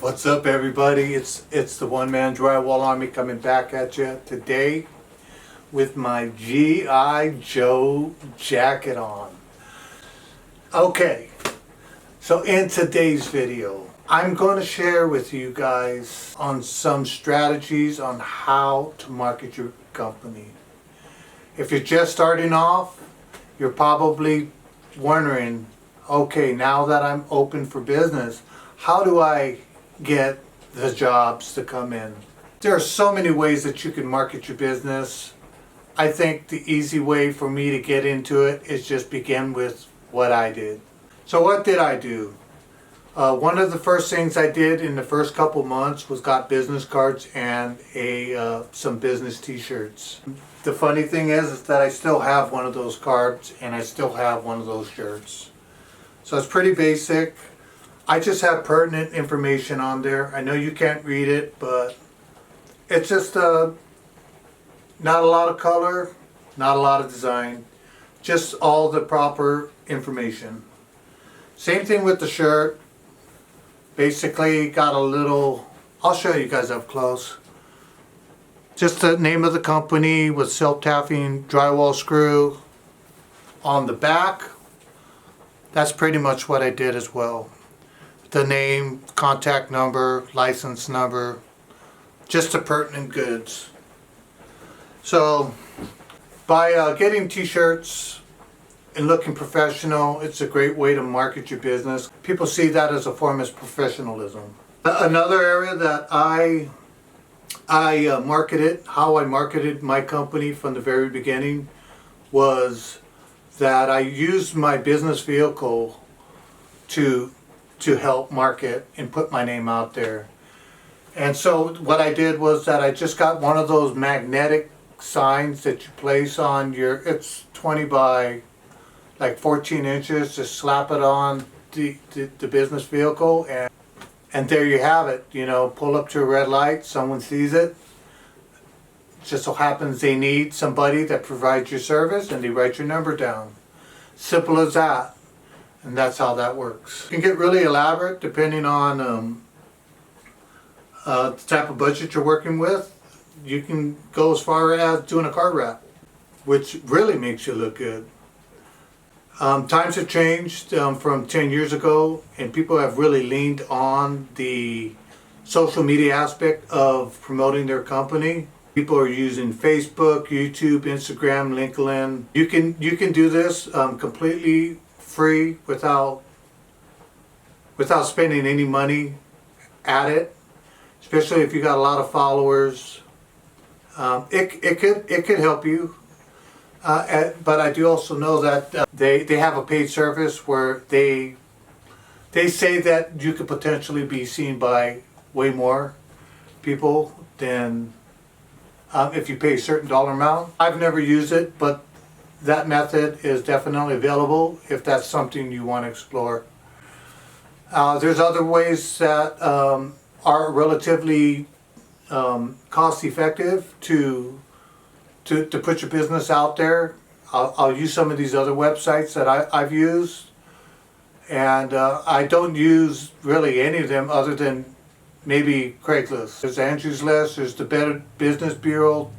What's up, everybody? It's the one-man drywall army coming back at you today with my G.I. Joe jacket on. Okay, so in today's video, I'm going to share with you guys on some strategies on how to market your company. If you're just starting off, you're probably wondering, okay, now that I'm open for business, how do I get the jobs to come in? There are so many ways that you can market your business. I think the easy way for me to get into it is just begin with what I did. So what did I do? One of the first things I did in the first couple months was got business cards and some business t-shirts. The funny thing is that I still have one of those cards and I still have one of those shirts. So it's pretty basic. I just have pertinent information on there. I know you can't read it, but it's just not a lot of color, not a lot of design, just all the proper information. Same thing with the shirt. Basically got a little, I'll show you guys up close. Just the name of the company with self-tapping drywall screw on the back. That's pretty much what I did as well. The name, contact number, license number, just the pertinent goods. So by getting t-shirts and looking professional, it's a great way to market your business. People see that as a form of professionalism. Another area that I marketed, how I marketed my company from the very beginning, was that I used my business vehicle to help market and put my name out there. And so what I did was that I just got one of those magnetic signs that you place on your, it's 20 by like 14 inches, just slap it on the business vehicle, and there you have it. You know, pull up to a red light, someone sees it. Just so happens they need somebody that provides your service and they write your number down. Simple as that. And that's how that works. It can get really elaborate depending on the type of budget you're working with. You can go as far as doing a card wrap, which really makes you look good. Times have changed from 10 years ago, and people have really leaned on the social media aspect of promoting their company. People are using Facebook, YouTube, Instagram, LinkedIn. You can do this completely free without spending any money at it, especially if you got a lot of followers. It could help you, but I do also know that they have a paid service where they say that you could potentially be seen by way more people than if you pay a certain dollar amount. I've never used it, but that method is definitely available if that's something you want to explore. There's other ways that are relatively cost effective to put your business out there. I'll use some of these other websites that I've used, and I don't use really any of them other than maybe Craigslist. There's Angie's List, there's the Better Business Bureau,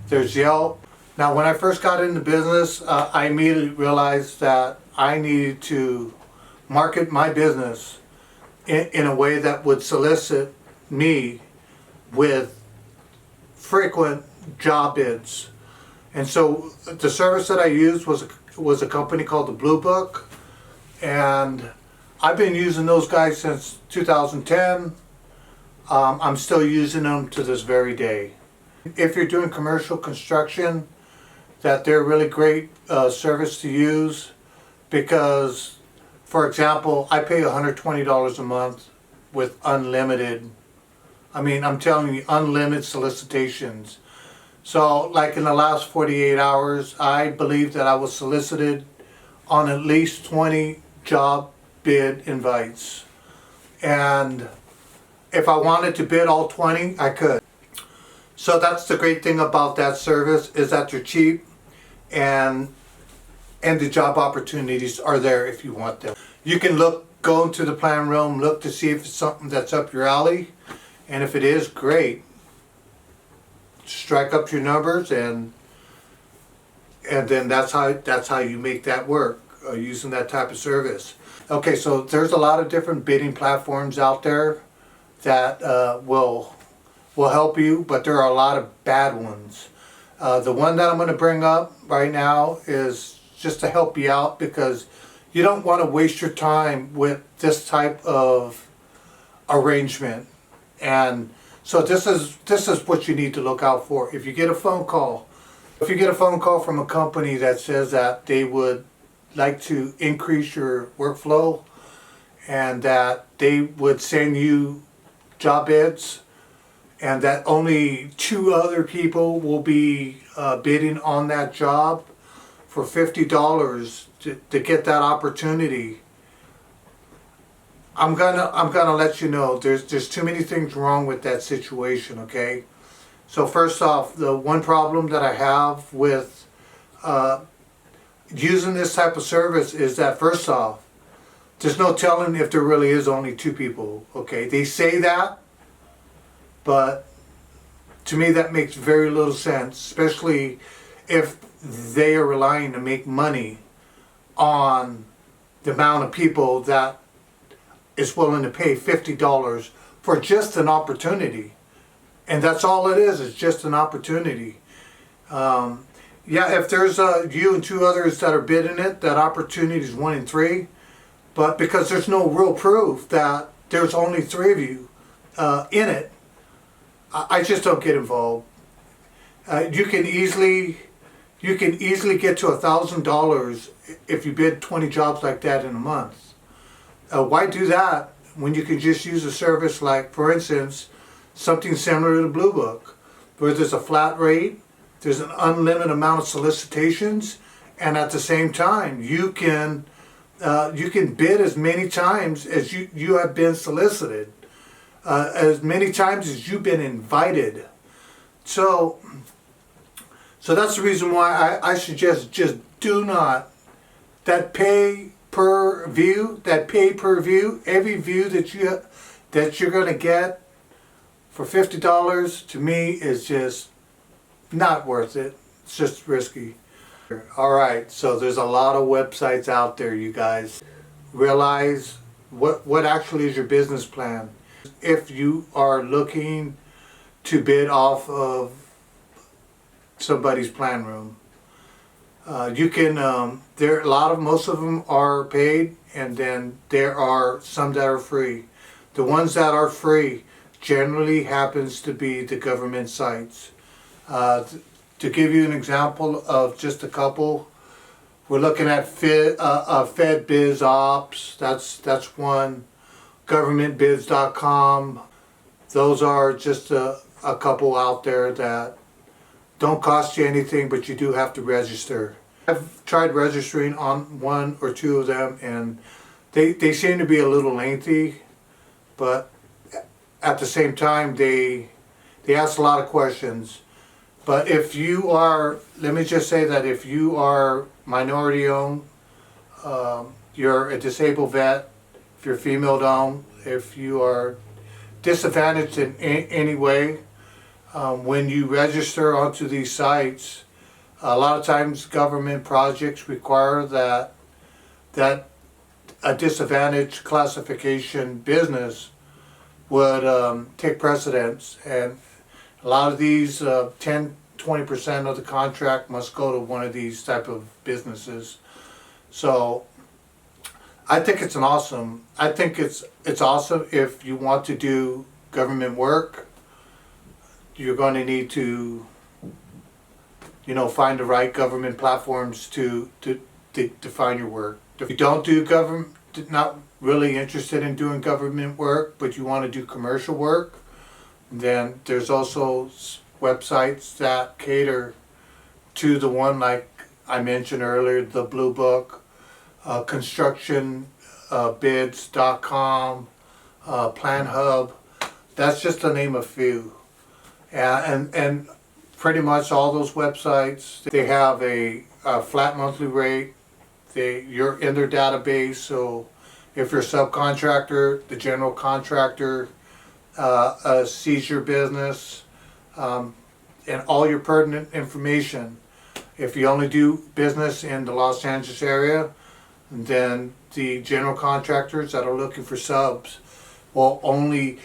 there's Yelp. Now, when I first got into business, I immediately realized that I needed to market my business in a way that would solicit me with frequent job bids. And so the service that I used was a company called the Blue Book, and I've been using those guys since 2010. I'm still using them to this very day. If you're doing commercial construction, that they're really great service to use, because, for example, I pay $120 a month with unlimited, I'm telling you, unlimited solicitations. So like in the last 48 hours, I believe that I was solicited on at least 20 job bid invites. And if I wanted to bid all 20, I could. So that's the great thing about that service, is that they're cheap, and the job opportunities are there if you want them. You can look go into the plan realm, look to see if it's something that's up your alley, and if it is, great. Strike up your numbers, and then that's how you make that work, using that type of service. Okay, so there's a lot of different bidding platforms out there that will help you, but there are a lot of bad ones. The one that I'm going to bring up right now is just to help you out, because you don't want to waste your time with this type of arrangement. And so this is what you need to look out for. If you get a phone call from a company that says that they would like to increase your workflow and that they would send you job bids, and that only 2 other people will be bidding on that job for $50 to get that opportunity, I'm gonna let you know there's too many things wrong with that situation. Okay, so first off, the one problem that I have with using this type of service is that, first off, there's no telling if there really is only 2 people. Okay, they say that, but to me that makes very little sense, especially if they are relying to make money on the amount of people that is willing to pay $50 for just an opportunity. And that's all it is just an opportunity. Yeah, if there's you and 2 others that are bidding it, that opportunity is 1 in 3. But because there's no real proof that there's only 3 of you in it, I just don't get involved. You can easily get to $1,000 if you bid 20 jobs like that in a month. Why do that when you can just use a service like, for instance, something similar to Blue Book, where there's a flat rate, there's an unlimited amount of solicitations, and at the same time you can bid as many times as you have been solicited, as many times as you've been invited. So that's the reason why I suggest just do not, that pay per view, every view that you're going to get for $50, to me is just not worth it. It's just risky. Alright, so there's a lot of websites out there, you guys. Realize what actually is your business plan. If you are looking to bid off of somebody's plan room, you can, most of them are paid, and then there are some that are free. The ones that are free generally happens to be the government sites. To give you an example of just a couple, we're looking at Fed Biz Ops, that's one. Governmentbids.com, those are just a couple out there that don't cost you anything, but you do have to register. I've tried registering on 1 or 2 of them, and they seem to be a little lengthy, but at the same time they ask a lot of questions. But if you are, let me just say that if you are minority owned, you're a disabled vet, if you're female owned, if you are disadvantaged in any way, when you register onto these sites, a lot of times government projects require that a disadvantaged classification business would take precedence, and a lot of these 10-20% of the contract must go to one of these type of businesses. So I think it's awesome if you want to do government work. You're going to need to, find the right government platforms to find your work. If you don't do government, not really interested in doing government work, but you want to do commercial work, then there's also websites that cater to the one like I mentioned earlier, the Blue Book, constructionbids.com, Plan Hub. That's just to name a few. And pretty much all those websites, they have a flat monthly rate. You're in their database, so If you're a subcontractor, the general contractor sees your business and all your pertinent information. If you only do business in the Los Angeles area, then the general contractors that are looking for subs will only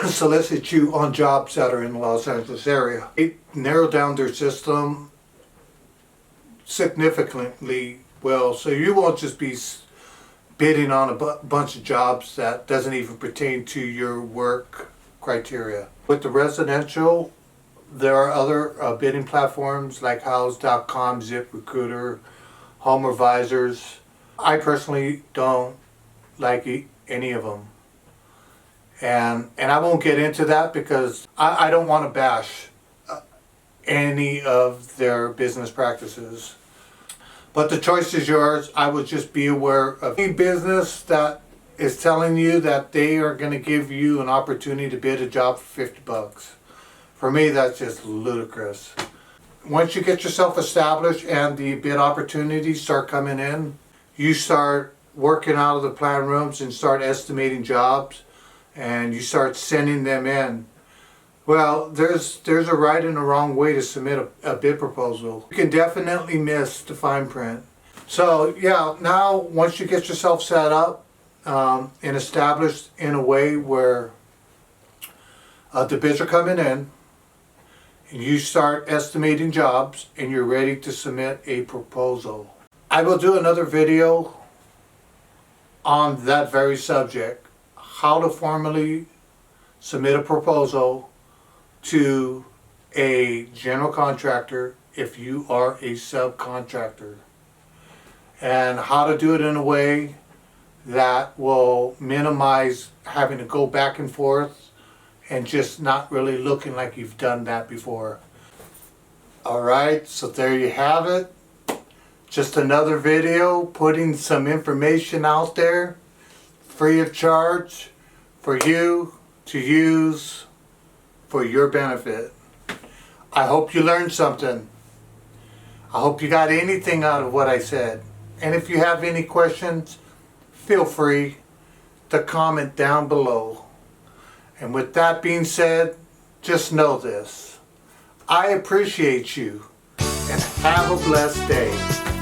solicit you on jobs that are in the Los Angeles area. They narrow down their system significantly well, so you won't just be bidding on a bunch of jobs that doesn't even pertain to your work criteria. With the residential, there are other bidding platforms like House.com, ZipRecruiter, Home Advisors. I personally don't like any of them. And I won't get into that because I don't want to bash any of their business practices. But the choice is yours. I would just be aware of any business that is telling you that they are going to give you an opportunity to bid a job for $50. For me, that's just ludicrous. Once you get yourself established and the bid opportunities start coming in, you start working out of the plan rooms and start estimating jobs, and you start sending them in. Well, there's a right and a wrong way to submit a bid proposal. You can definitely miss the fine print. So yeah, now once you get yourself set up and established in a way where the bids are coming in, and you start estimating jobs and you're ready to submit a proposal. I will do another video on that very subject, how to formally submit a proposal to a general contractor if you are a subcontractor, and how to do it in a way that will minimize having to go back and forth and just not really looking like you've done that before. Alright, so there you have it. Just another video putting some information out there free of charge for you to use for your benefit. I hope you learned something. I hope you got anything out of what I said. And if you have any questions, feel free to comment down below. And with that being said, just know this. I appreciate you and have a blessed day.